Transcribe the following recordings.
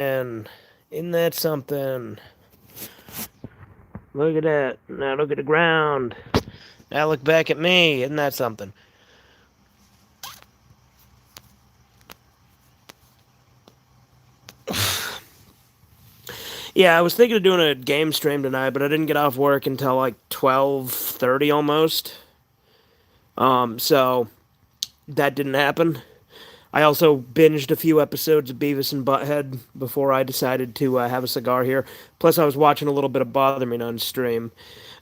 And isn't that something? Look at that. Now look at the ground. Now look back at me. Isn't that something? Yeah, I was thinking of doing a game stream tonight, but I didn't get off work until like 12:30 almost. So that didn't happen. I also binged a few episodes of Beavis and Butthead before I decided to have a cigar here. Plus, I was watching a little bit of Bother Me on stream.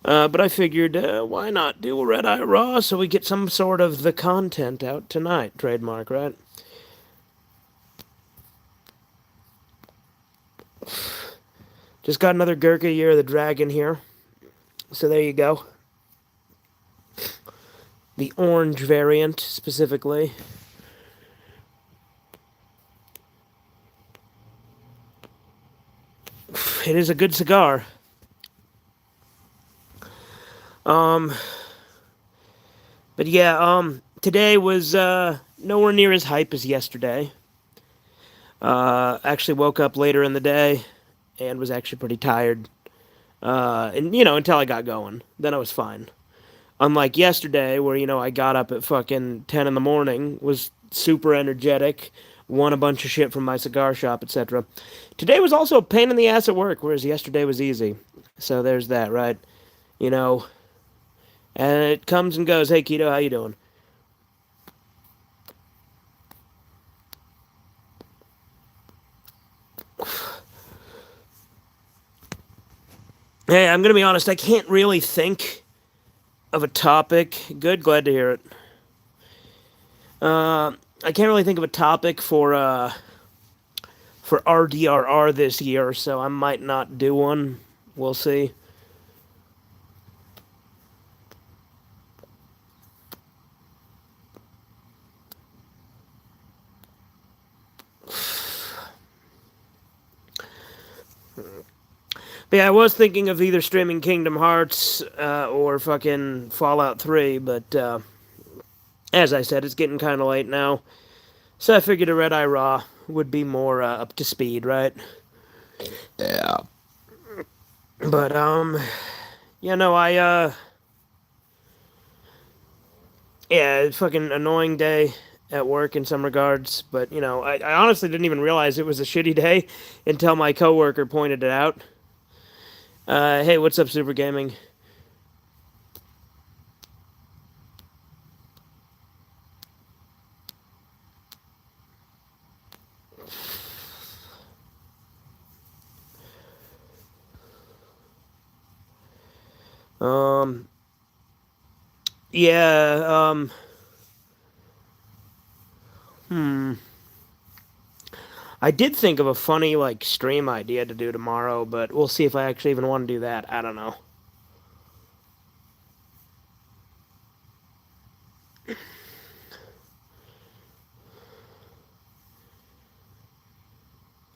But I figured, why not do a Red Eye Raw so we get some sort of the content out tonight? Trademark, right? Just got another Gurkha Year of the Dragon here. So there you go. The orange variant, specifically. It is a good cigar. Um, but yeah, today was nowhere near as hype as yesterday. Actually woke up later in the day and was actually pretty tired. And until I got going, then I was fine. Unlike yesterday, where I got up at fucking 10 in the morning, was super energetic, won a bunch of shit from my cigar shop, etc. Today was also a pain in the ass at work, whereas yesterday was easy. So there's that, right? You know, and it comes and goes. Hey, Keto, how you doing? Hey, I'm gonna be honest. I can't really think of a topic. Good, glad to hear it. I can't really think of a topic for RDRR this year, so I might not do one. We'll see. But yeah, I was thinking of either streaming Kingdom Hearts or fucking Fallout 3, but as I said, it's getting kind of late now. So I figured a Red Eye Raw would be more up to speed, right? Yeah. But I yeah, it's fucking annoying day at work in some regards, but I honestly didn't even realize it was a shitty day until my coworker pointed it out. Hey, what's up, Super Gaming? Um, yeah, hmm. I did think of a funny like stream idea to do tomorrow, but we'll see if I actually even want to do that. I don't know.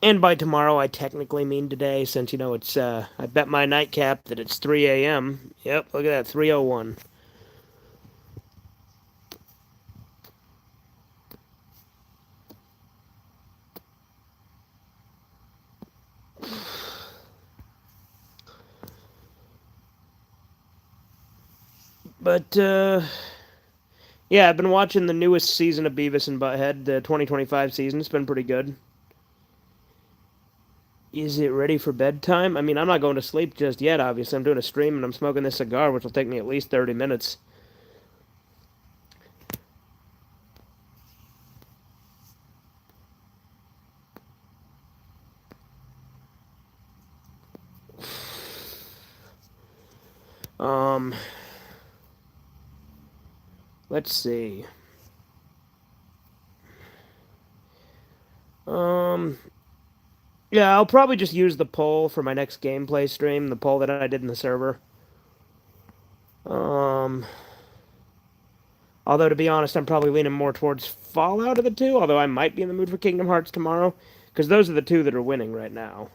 And by tomorrow, I technically mean today, since it's I bet my nightcap that it's 3 a.m. Yep, look at that, 3:01. But yeah, I've been watching the newest season of Beavis and Butthead, the 2025 season. It's been pretty good. Is it ready for bedtime? I mean, I'm not going to sleep just yet, obviously. I'm doing a stream and I'm smoking this cigar, which will take me at least 30 minutes. Um, let's see. Um, yeah, I'll probably just use the poll for my next gameplay stream, the poll that I did in the server. Um, although to be honest, I'm probably leaning more towards Fallout of the two, although I might be in the mood for Kingdom Hearts tomorrow, because those are the two that are winning right now.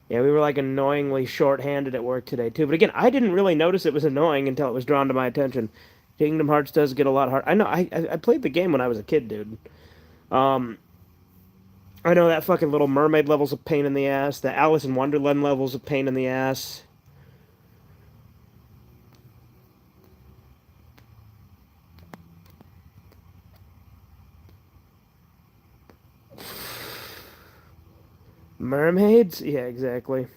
Yeah, we were like annoyingly short-handed at work today too. But again, I didn't really notice it was annoying until it was drawn to my attention. Kingdom Hearts does get a lot hard. I know. I played the game when I was a kid, dude. Um, I know that fucking Little Mermaid level's a pain in the ass. The Alice in Wonderland level's a pain in the ass. Mermaids? Yeah, exactly.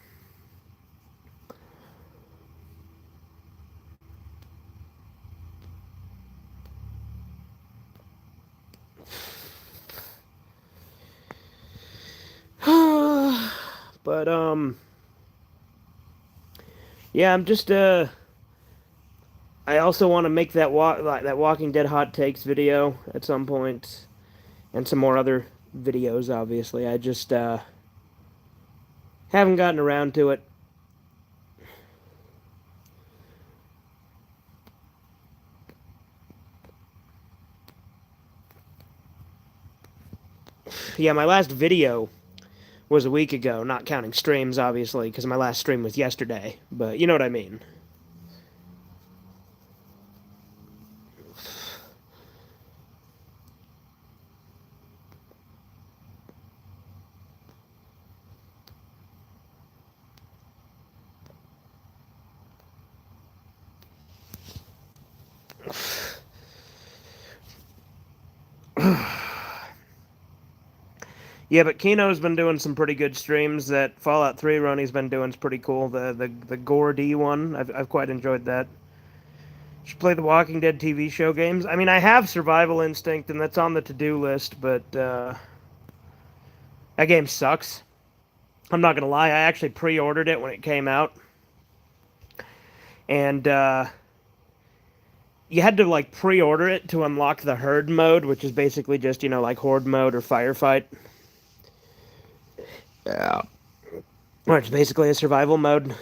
But yeah, I'm just I also want to make that Walking Dead hot takes video at some point, and some more other videos. Obviously, I just haven't gotten around to it. Yeah, my last video was a week ago, not counting streams, obviously, because my last stream was yesterday. But you know what I mean. Yeah, but Kino's been doing some pretty good streams. That Fallout 3 run he's been doing is pretty cool. The Gore D one, I've quite enjoyed that. Should play the Walking Dead TV show games. I mean, I have Survival Instinct, and that's on the to-do list, but that game sucks. I'm not gonna lie. I actually pre-ordered it when it came out, and you had to like pre-order it to unlock the herd mode, which is basically just like horde mode or firefight, Yeah. which is basically a survival mode.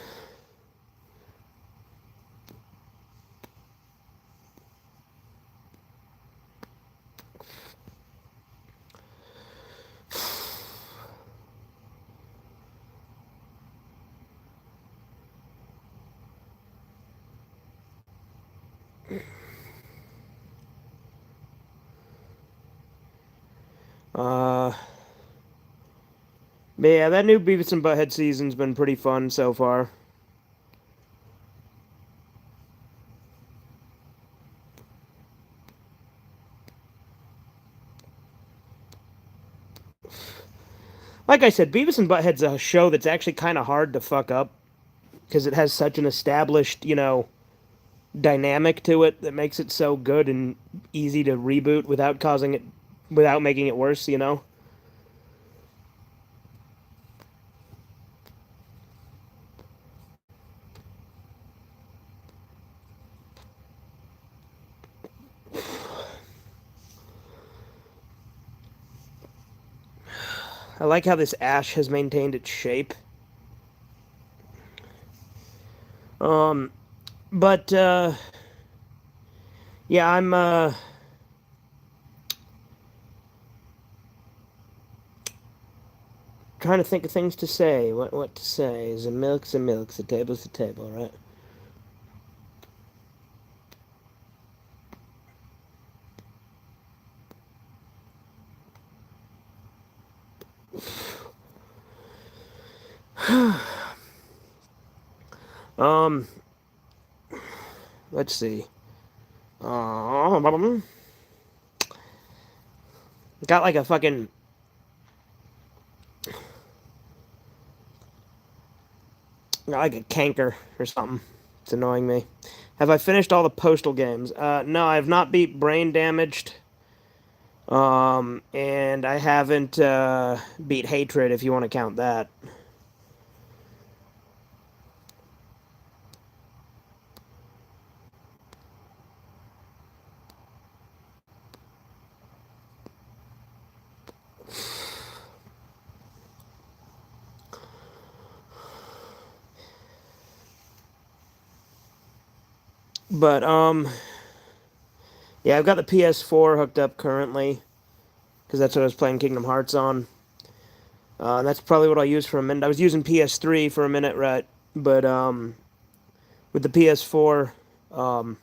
Uh, but yeah, that new Beavis and Butthead season's been pretty fun so far. Like I said, Beavis and Butthead's a show that's actually kind of hard to fuck up because it has such an established, dynamic to it that makes it so good and easy to reboot without making it worse. I like how this ash has maintained its shape. Um, but yeah, I'm trying to think of things to say. What to say? Is a milk's a milk's a table's a table, right? Um, let's see. Got like a fucking got like a canker or something. It's annoying me. Have I finished all the Postal games? No, I have not beat Brain Damaged. And I haven't beat Hatred if you want to count that. But yeah, I've got the PS4 hooked up currently because that's what I was playing Kingdom Hearts on. And that's probably what I'll use for a minute. I was using PS3 for a minute, right? But with the PS4, um,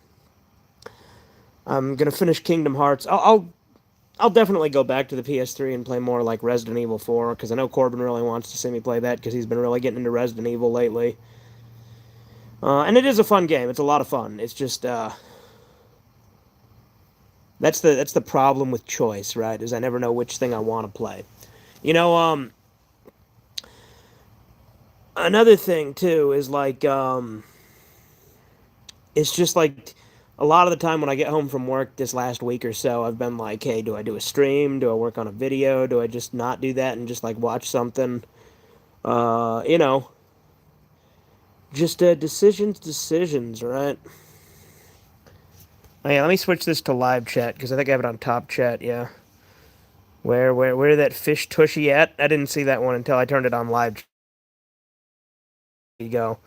I'm gonna finish Kingdom Hearts. I'll definitely go back to the PS3 and play more like Resident Evil 4 because I know Corbin really wants to see me play that because he's been really getting into Resident Evil lately. And it is a fun game. It's a lot of fun. It's just that's the problem with choice, right? Is I never know which thing I want to play. You know, another thing too is like it's just like a lot of the time when I get home from work this last week or so, I've been like, hey, do I do a stream? Do I work on a video? Do I just not do that and just like watch something? You know, just decisions, right? Oh, yeah, let me switch this to live chat because I think I have it on top chat. Yeah, where that fish tushy at? I didn't see that one until I turned it on live. There you go.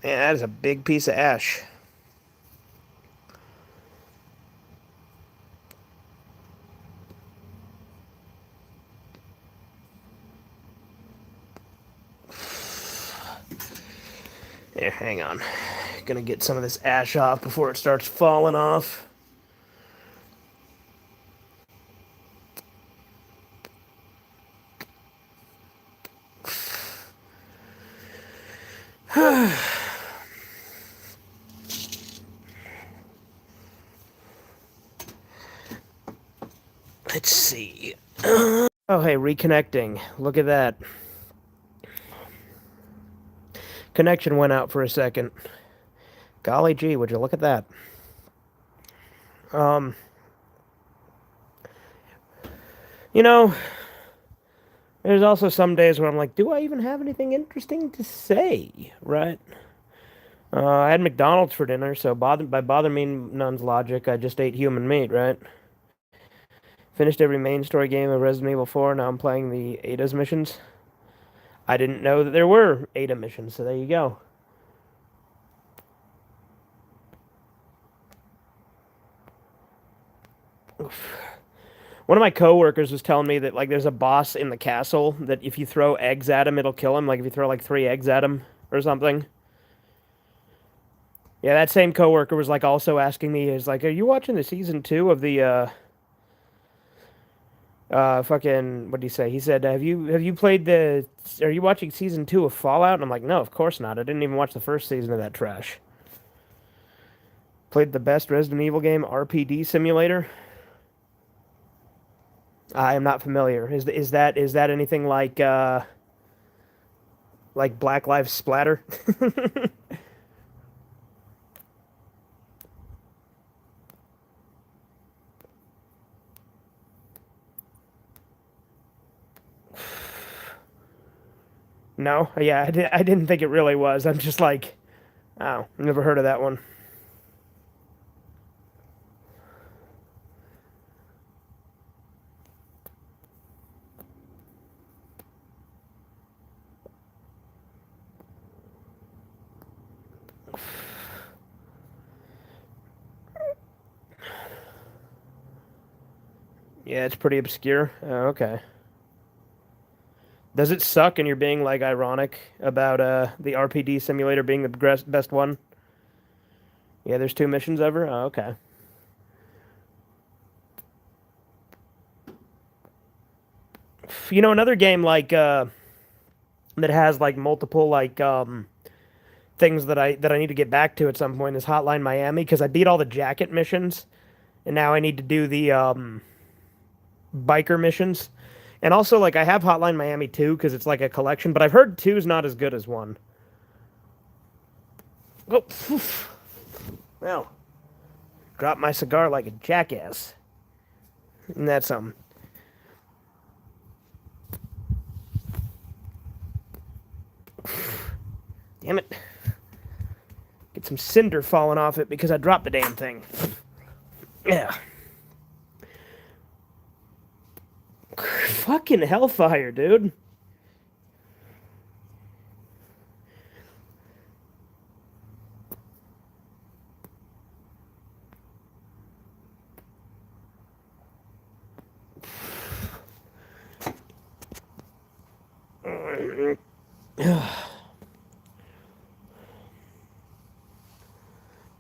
Yeah, that is a big piece of ash. Here, hang on. Gonna get some of this ash off before it starts falling off. Let's see. Oh, hey, reconnecting. Look at that. Connection went out for a second. Golly gee, would you look at that? Um, you know, there's also some days where I'm like, do I even have anything interesting to say? Right? I had McDonald's for dinner, so by bother me none's logic, I just ate human meat, right? Finished every main story game of Resident Evil 4. Now I'm playing the Ada's missions. I didn't know that there were Ada missions, so there you go. One of my coworkers was telling me that like there's a boss in the castle that if you throw eggs at him, it'll kill him. Like if you throw like 3 eggs at him or something. Yeah, that same coworker was like also asking me, is like, are you watching the season 2 of the fucking what did he say? He said, have you played the? Are you watching season 2 of Fallout? And I'm like, no, of course not. I didn't even watch the first season of that trash. Played the best Resident Evil game, RPD Simulator. I am not familiar. Is that anything like Black Lives Splatter? No, yeah, I didn't think it really was. I'm just like, oh, never heard of that one. Yeah, it's pretty obscure. Oh, okay. Does it suck and you're being like ironic about the RPD simulator being the best one? Yeah, there's 2 missions ever. Oh, okay. You know, another game like that has like multiple like things that I need to get back to at some point is Hotline Miami because I beat all the jacket missions and now I need to do the biker missions. And also like I have Hotline Miami 2 because it's like a collection, but I've heard 2 is not as good as 1. Oh, phew. Well, dropped my cigar like a jackass. And that's something. Damn it. Get some cinder falling off it because I dropped the damn thing. Yeah. Fucking hellfire, dude.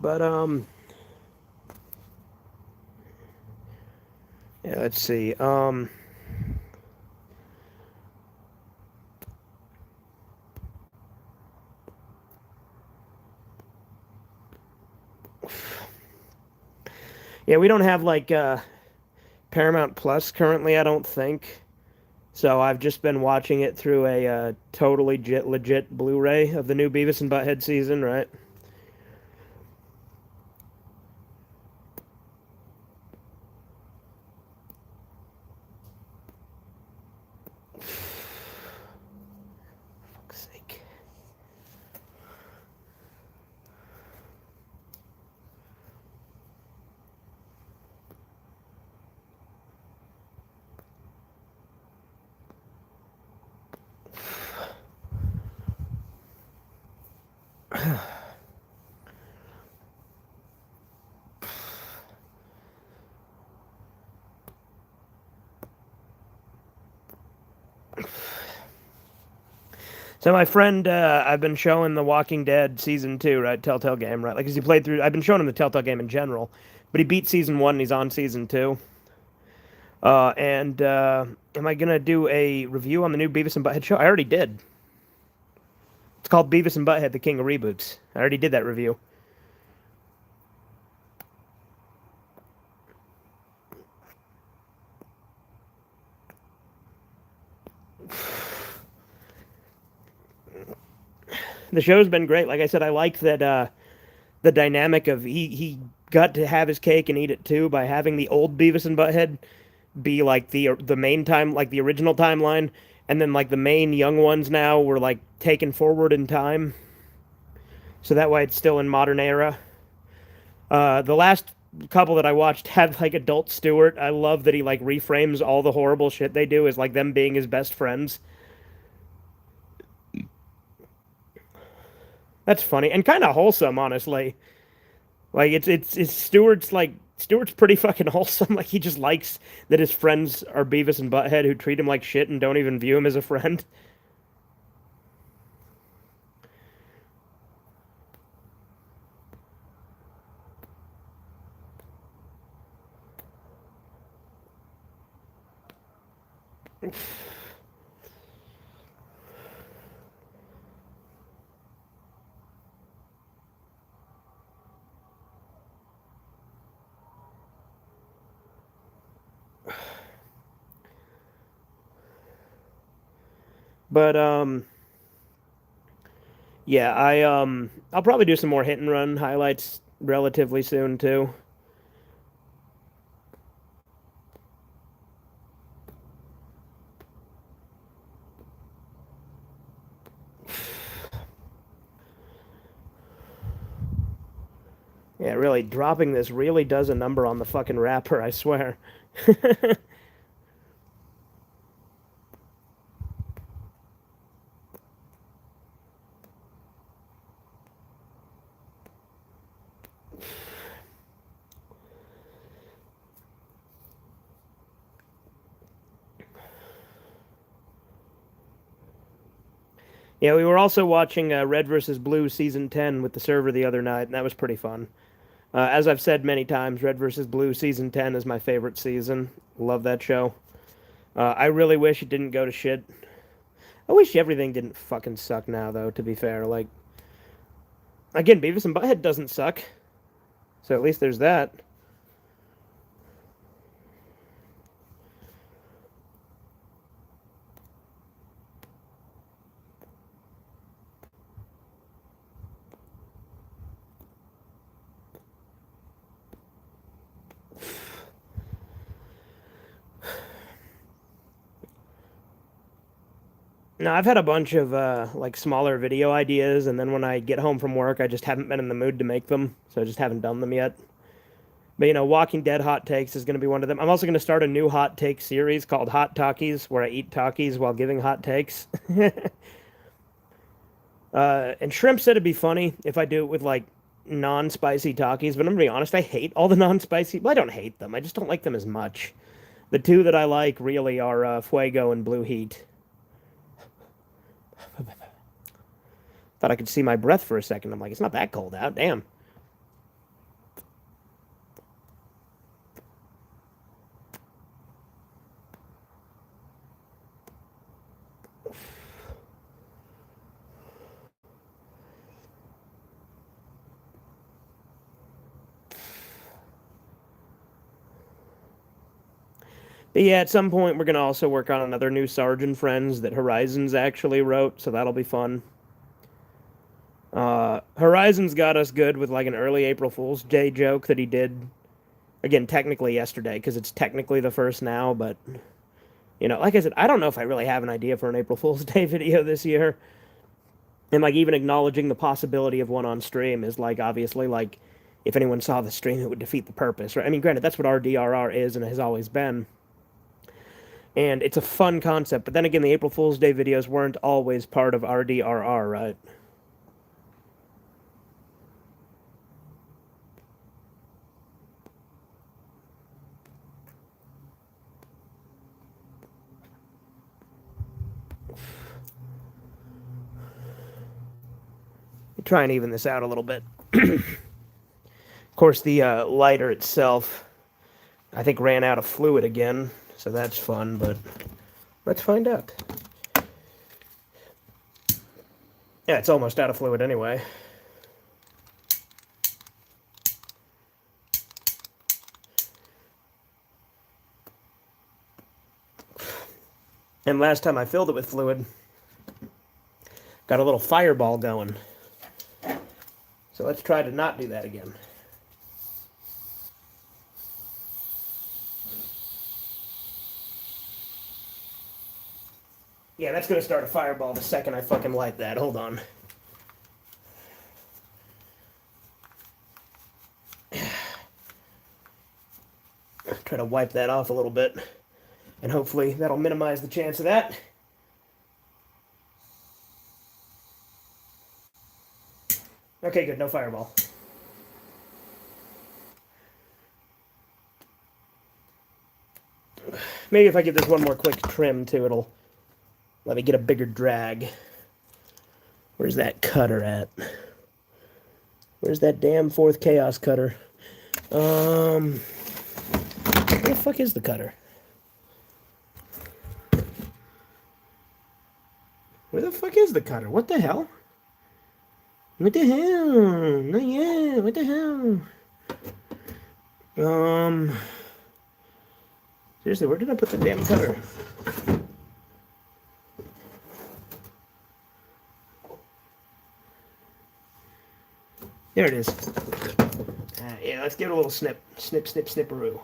But yeah, let's see. Yeah, we don't have like Paramount Plus currently, I don't think. So I've just been watching it through a totally legit Blu-ray of the new Beavis and Butthead season, right? Fuck's sake. So my friend, I've been showing The Walking Dead season 2, right? Telltale game, right? Like, 'cause he played through. I've been showing him the Telltale game in general, but he beat season 1 and he's on season 2. And am I gonna do a review on the new Beavis and Butthead show? I already did. It's called Beavis and Butthead: The King of Reboots. I already did that review. The show's been great. Like I said, I like that the dynamic of he got to have his cake and eat it too by having the old Beavis and Butthead be like the main time, like the original timeline, and then like the main young ones now were like taken forward in time, so that way it's still in modern era. The last couple that I watched had like adult Stewart. I love that he like reframes all the horrible shit they do as like them being his best friends. That's funny and kind of wholesome, honestly. Like it's Stewart's pretty fucking wholesome. Like he just likes that his friends are Beavis and Butthead who treat him like shit and don't even view him as a friend. But yeah, I'll probably do some more hit and run highlights relatively soon too. Yeah, really dropping this really does a number on the fucking rapper, I swear. Yeah, we were also watching Red versus Blue season 10 with the server the other night, and that was pretty fun. As I've said many times, Red versus Blue season 10 is my favorite season. Love that show. I really wish it didn't go to shit. I wish everything didn't fucking suck now, though, to be fair. Like, again, Beavis and Butthead doesn't suck. So at least there's that. No, I've had a bunch of like smaller video ideas, and then when I get home from work, I just haven't been in the mood to make them, so I just haven't done them yet. But Walking Dead hot takes is going to be one of them. I'm also going to start a new hot take series called Hot Talkies, where I eat Takis while giving hot takes. And Shrimp said it'd be funny if I do it with like non-spicy Takis, but I'm gonna be honest, I hate all the non-spicy. Well, I don't hate them. I just don't like them as much. The two that I like really are Fuego and Blue Heat. Thought I could see my breath for a second. I'm like, it's not that cold out. Damn. But yeah, at some point we're gonna also work on another new Sergeant Friends that Horizons actually wrote, so that'll be fun. Horizons got us good with like an early April Fool's Day joke that he did again technically yesterday because it's technically the first now, but like I said, I don't know if I really have an idea for an April Fool's Day video this year. And like even acknowledging the possibility of one on stream is like obviously like if anyone saw the stream it would defeat the purpose, right? I mean, granted, that's what RDRR is and has always been. And it's a fun concept, but then again, the April Fool's Day videos weren't always part of RDRR, right? Try and even this out a little bit. Of course, the lighter itself, I think, ran out of fluid again, so that's fun, but let's find out. Yeah, it's almost out of fluid anyway. And last time I filled it with fluid, got a little fireball going. So let's try to not do that again. Yeah, that's going to start a fireball the second I fucking light that. Hold on. Try to wipe that off a little bit. And hopefully that'll minimize the chance of that. Okay, good. No fireball. Maybe if I give this one more quick trim, too, it'll let me get a bigger drag. Where's that cutter at? Where's that damn fourth chaos cutter? Where the fuck is the cutter? Where the fuck is the cutter? What the hell? What the hell? No, yeah, what the hell? Seriously, where did I put the damn cutter? There it is. Yeah, let's give it a little snip. Snip, snip, snipperoo.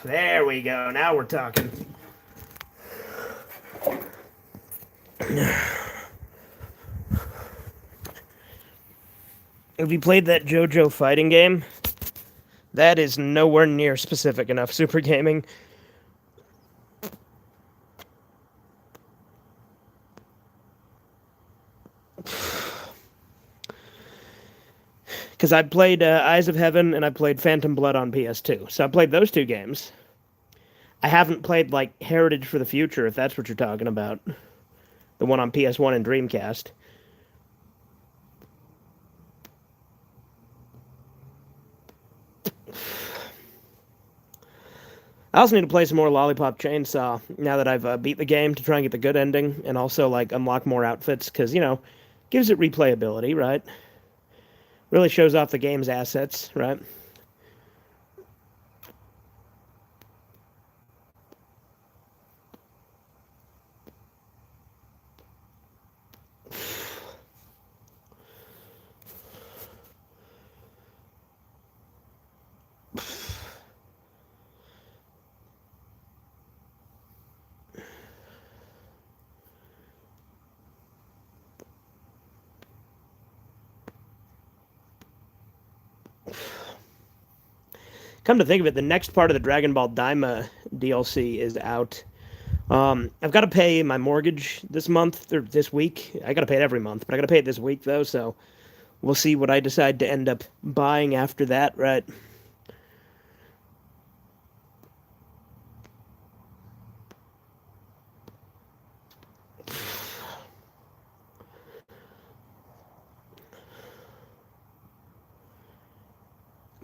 There we go. Now we're talking. Have you played that JoJo fighting game? That is nowhere near specific enough, Super Gaming. Because I played Eyes of Heaven and I played Phantom Blood on PS2. So I played those two games. I haven't played, like, Heritage for the Future, if that's what you're talking about. The one on PS1 and Dreamcast. I also need to play some more Lollipop Chainsaw now that I've beat the game to try and get the good ending and also, like, unlock more outfits because, gives it replayability, right? Really shows off the game's assets, right? Come to think of it, the next part of the Dragon Ball Daima DLC is out. I've got to pay my mortgage this month, or this week. I got to pay it every month, but I got to pay it this week, though, so we'll see what I decide to end up buying after that, right?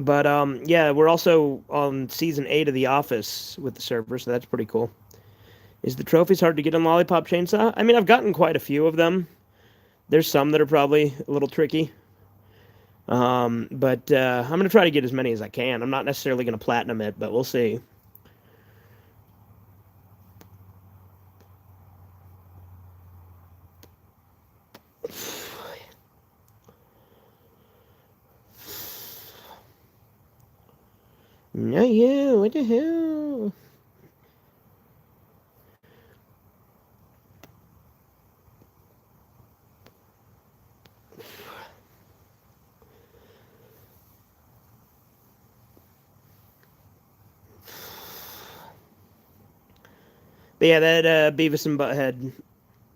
But yeah, we're also on season 8 of The Office with the server, so that's pretty cool. Is the trophies hard to get on Lollipop Chainsaw? I mean, I've gotten quite a few of them. There's some that are probably a little tricky. But I'm gonna try to get as many as I can. I'm not necessarily gonna platinum it, but we'll see. No, yeah, what the hell? But yeah, that Beavis and Butthead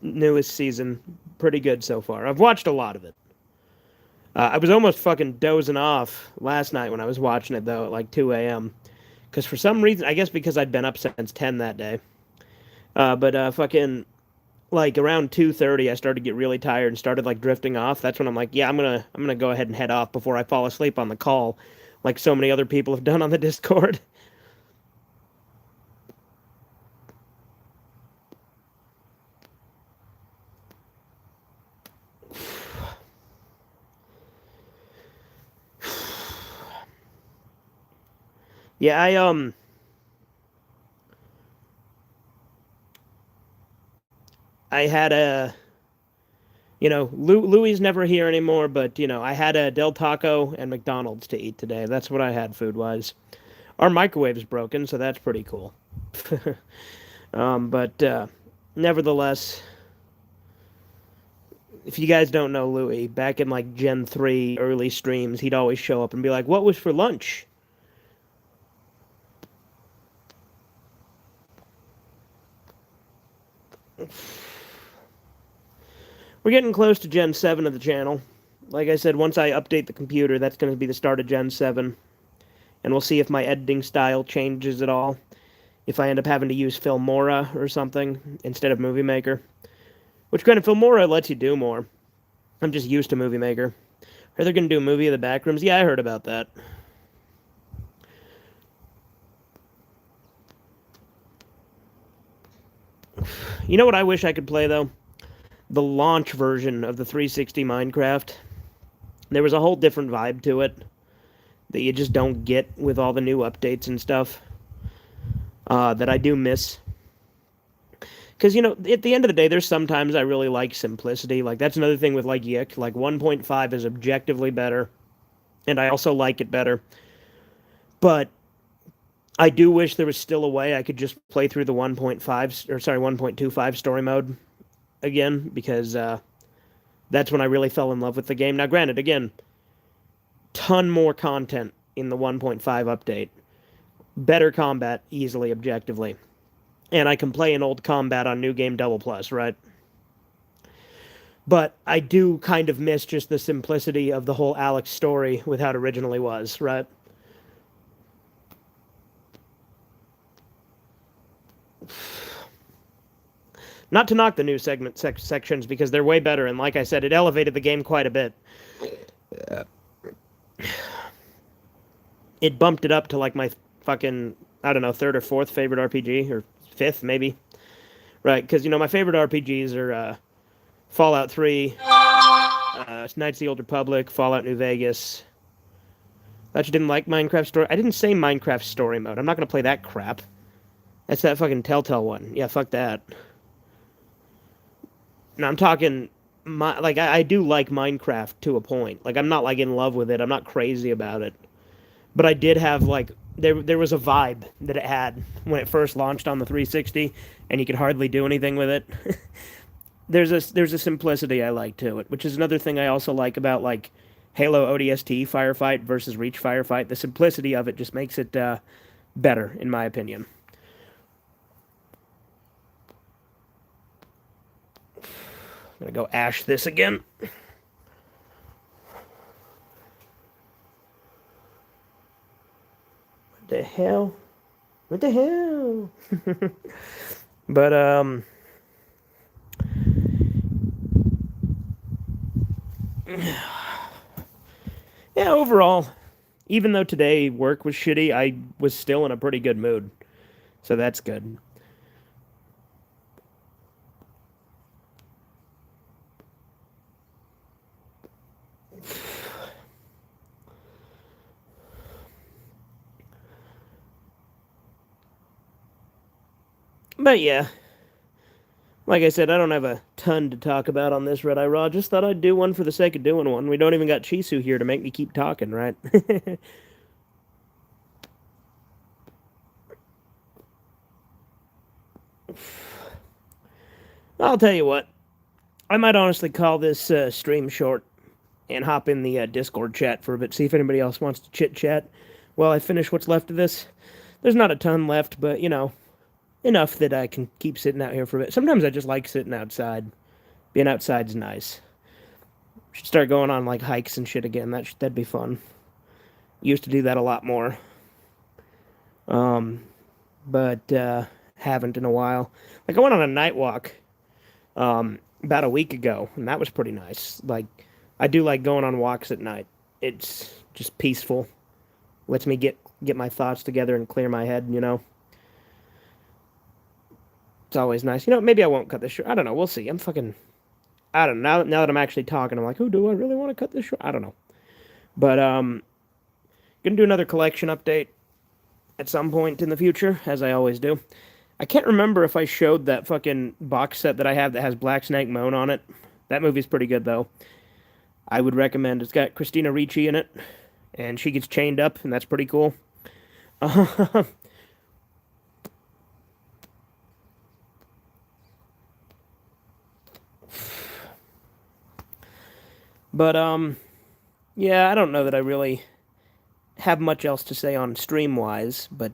newest season, pretty good so far. I've watched a lot of it. I was almost fucking dozing off last night when I was watching it though at like 2 a.m. Because for some reason, I guess because I'd been up since 10 that day. But fucking like around 2:30, I started to get really tired and started like drifting off. That's when I'm like, yeah, I'm gonna go ahead and head off before I fall asleep on the call, like so many other people have done on the Discord. Yeah, I had a Louis never here anymore, but I had a Del Taco and McDonald's to eat today. That's what I had food wise. Our microwave's broken, so that's pretty cool. But nevertheless, if you guys don't know Louis, back in like Gen 3 early streams, he'd always show up and be like, "What was for lunch?" We're getting close to Gen 7 of the channel. Like I said, once I update the computer, that's going to be the start of Gen 7. And we'll see if my editing style changes at all. If I end up having to use Filmora or something instead of Movie Maker. Which kind of Filmora lets you do more. I'm just used to Movie Maker. Are they going to do a movie of the Backrooms? Yeah, I heard about that. You know what I wish I could play, though? The launch version of the 360 Minecraft. There was a whole different vibe to it that you just don't get with all the new updates and stuff that I do miss. Because, at the end of the day, there's sometimes I really like simplicity. Like, that's another thing with, like, Yik. Like, 1.5 is objectively better, and I also like it better. But I do wish there was still a way I could just play through the 1.25 story mode again, because that's when I really fell in love with the game. Now, granted, again, ton more content in the 1.5 update. Better combat, easily, objectively. And I can play an old combat on New Game Double Plus, right? But I do kind of miss just the simplicity of the whole Alex story with how it originally was, right? Not to knock the new sections because they're way better, and like I said, it elevated the game quite a bit. Yeah. It bumped it up to like my fucking, I don't know, third or fourth favorite RPG, or fifth maybe, right? Because my favorite RPGs are Fallout 3, Knights of the Old Republic, Fallout New Vegas. I actually didn't like Minecraft Story. I didn't say Minecraft Story Mode. I'm not gonna play that crap. That's that fucking Telltale one. Yeah, fuck that. Now I'm talking, like I do like Minecraft to a point. Like I'm not like in love with it. I'm not crazy about it. But I did have like there was a vibe that it had when it first launched on the 360, and you could hardly do anything with it. There's a simplicity I like to it, which is another thing I also like about like Halo ODST firefight versus Reach firefight. The simplicity of it just makes it better, in my opinion. I'm gonna go ash this again. What the hell? What the hell? But yeah, overall, even though today work was shitty, I was still in a pretty good mood. So that's good. But yeah, like I said, I don't have a ton to talk about on this Red Eye Raw. Just thought I'd do one for the sake of doing one. We don't even got Chisu here to make me keep talking, right? I'll tell you what. I might honestly call this stream short and hop in the Discord chat for a bit, see if anybody else wants to chit chat while I finish what's left of this. There's not a ton left, but you know, enough that I can keep sitting out here for a bit. Sometimes I just like sitting outside. Being outside's nice. Should start going on like hikes and shit again. That'd be fun. Used to do that a lot more. But haven't in a while. Like I went on a night walk about a week ago, and that was pretty nice. Like I do like going on walks at night. It's just peaceful. Lets me get my thoughts together and clear my head, you know. It's always nice. You know, maybe I won't cut this short. I don't know. We'll see. I don't know. Now that I'm actually talking, I'm like, oh, do I really want to cut this short? I don't know. But gonna do another collection update at some point in the future, as I always do. I can't remember if I showed that fucking box set that I have that has Black Snake Moan on it. That movie's pretty good though. I would recommend. It's got Christina Ricci in it, and she gets chained up, and that's pretty cool. But yeah, I don't know that I really have much else to say on stream wise, but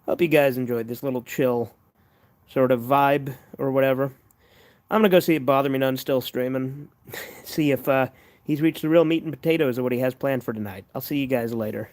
hope you guys enjoyed this little chill sort of vibe or whatever. I'm gonna go see if Bother Me None still streaming, see if he's reached the real meat and potatoes of what he has planned for tonight. I'll see you guys later.